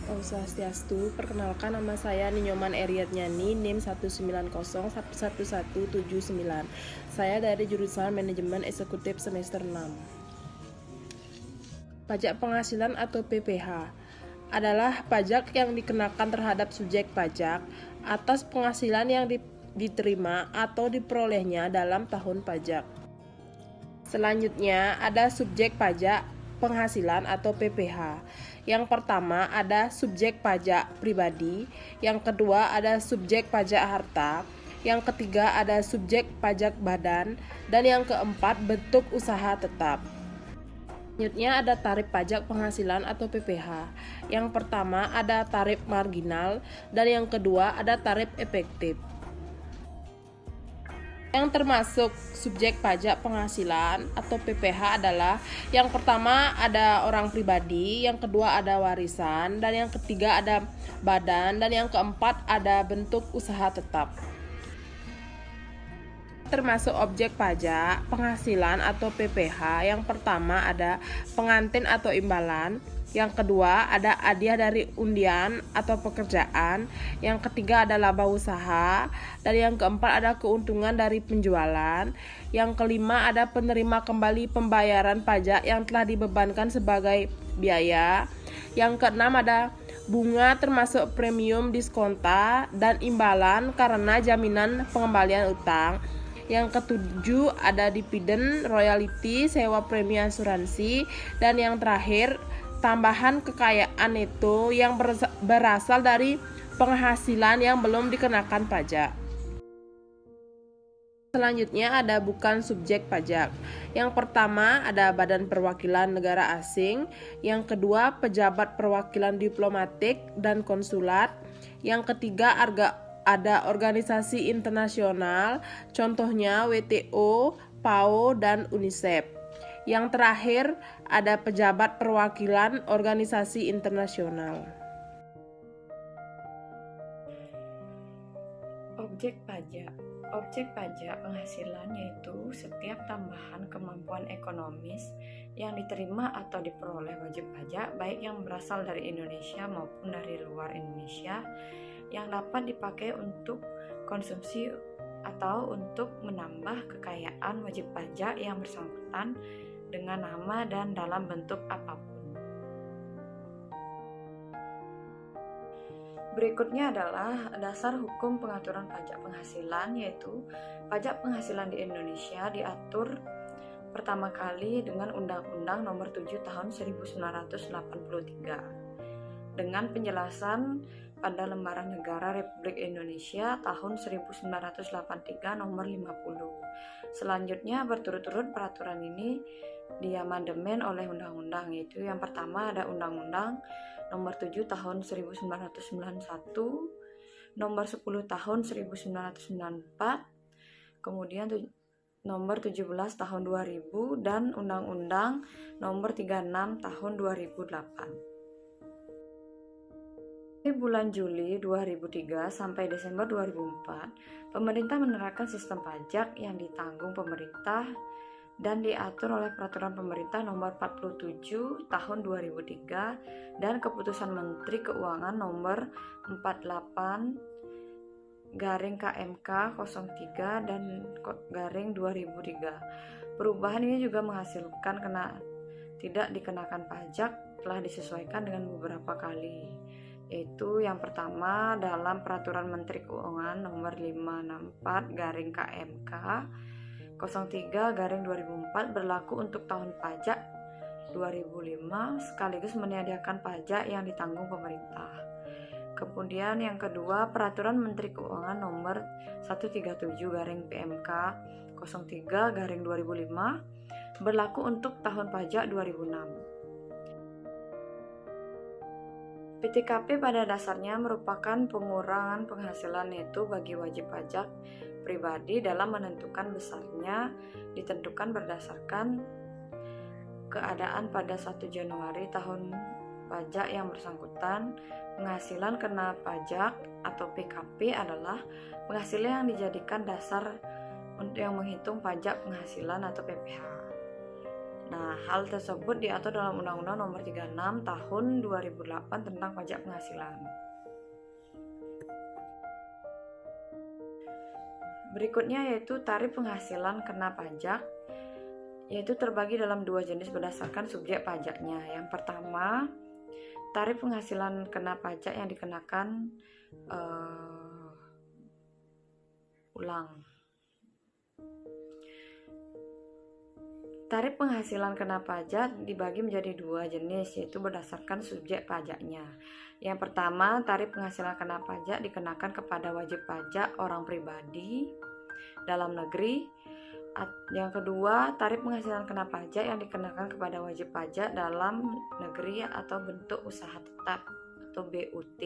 Om Swastiastu, perkenalkan nama saya Ninyoman Eriatnyani, NIM 190111179. Saya dari jurusan Manajemen Eksekutif semester 6. Pajak penghasilan atau PPh adalah pajak yang dikenakan terhadap subjek pajak atas penghasilan yang diterima atau diperolehnya dalam tahun pajak. Selanjutnya ada subjek pajak penghasilan atau PPh. Yang pertama ada subjek pajak pribadi, yang kedua ada subjek pajak harta, yang ketiga ada subjek pajak badan, dan yang keempat bentuk usaha tetap. Selanjutnya ada tarif pajak penghasilan atau PPh. Yang pertama ada tarif marginal dan yang kedua ada tarif efektif. Yang termasuk subjek pajak penghasilan atau PPh adalah yang pertama ada orang pribadi, yang kedua ada warisan, dan yang ketiga ada badan, dan yang keempat ada bentuk usaha tetap. Termasuk objek pajak penghasilan atau PPh, yang pertama ada pengantin atau imbalan, yang kedua ada hadiah dari undian atau pekerjaan, yang ketiga ada laba usaha, dan yang keempat ada keuntungan dari penjualan, yang kelima ada penerima kembali pembayaran pajak yang telah dibebankan sebagai biaya, yang keenam ada bunga termasuk premium diskonta dan imbalan karena jaminan pengembalian utang. Yang ketujuh ada dividen, royalti, sewa premi asuransi, dan yang terakhir tambahan kekayaan neto yang berasal dari penghasilan yang belum dikenakan pajak. Selanjutnya ada bukan subjek pajak. Yang pertama ada Badan Perwakilan Negara Asing, yang kedua pejabat perwakilan diplomatik dan konsulat, yang ketiga ada organisasi internasional, contohnya WTO, PAO, dan UNICEF. Yang terakhir ada pejabat perwakilan organisasi internasional. Objek pajak. Objek pajak penghasilan yaitu setiap tambahan kemampuan ekonomis yang diterima atau diperoleh wajib pajak baik yang berasal dari Indonesia maupun dari luar Indonesia yang dapat dipakai untuk konsumsi atau untuk menambah kekayaan wajib pajak yang bersangkutan dengan nama dan dalam bentuk apapun. Berikutnya adalah dasar hukum pengaturan pajak penghasilan, yaitu pajak penghasilan di Indonesia diatur pertama kali dengan Undang-Undang Nomor 7 Tahun 1983 dengan penjelasan pada Lembaran Negara Republik Indonesia tahun 1983 Nomor 50. Selanjutnya berturut-turut peraturan ini diamandemen oleh undang-undang, yaitu yang pertama ada Undang-Undang Nomor 7 Tahun 1991, Nomor 10 Tahun 1994, kemudian Nomor 17 Tahun 2000 dan Undang-Undang Nomor 36 Tahun 2008. Di bulan Juli 2003 sampai Desember 2004, pemerintah menerapkan sistem pajak yang ditanggung pemerintah dan diatur oleh Peraturan Pemerintah Nomor 47 Tahun 2003 dan Keputusan Menteri Keuangan Nomor 48 KMK 03 dan garing 2003. Perubahan ini juga menghasilkan tidak dikenakan pajak telah disesuaikan dengan beberapa kali, yaitu yang pertama dalam Peraturan Menteri Keuangan Nomor 564 KMK 03/2004 berlaku untuk tahun pajak 2005 sekaligus menyediakan pajak yang ditanggung pemerintah. Kemudian yang kedua, Peraturan Menteri Keuangan Nomor 137/PMK 03/2005 berlaku untuk tahun pajak 2006. PTKP pada dasarnya merupakan pengurangan penghasilan neto bagi wajib pajak pribadi dalam menentukan besarnya ditentukan berdasarkan keadaan pada 1 Januari tahun pajak yang bersangkutan. Penghasilan kena pajak atau PKP adalah penghasilan yang dijadikan dasar untuk yang menghitung pajak penghasilan atau PPh. Nah, hal tersebut diatur dalam Undang-Undang Nomor 36 Tahun 2008 tentang pajak penghasilan. Berikutnya yaitu tarif penghasilan kena pajak, yaitu terbagi dalam dua jenis berdasarkan subjek pajaknya. Yang pertama, tarif penghasilan kena pajak yang dikenakan Tarif penghasilan kena pajak dibagi menjadi dua jenis, yaitu berdasarkan subjek pajaknya. Yang pertama, tarif penghasilan kena pajak dikenakan kepada wajib pajak orang pribadi dalam negeri. Yang kedua, tarif penghasilan kena pajak yang dikenakan kepada wajib pajak dalam negeri atau bentuk usaha tetap atau BUT.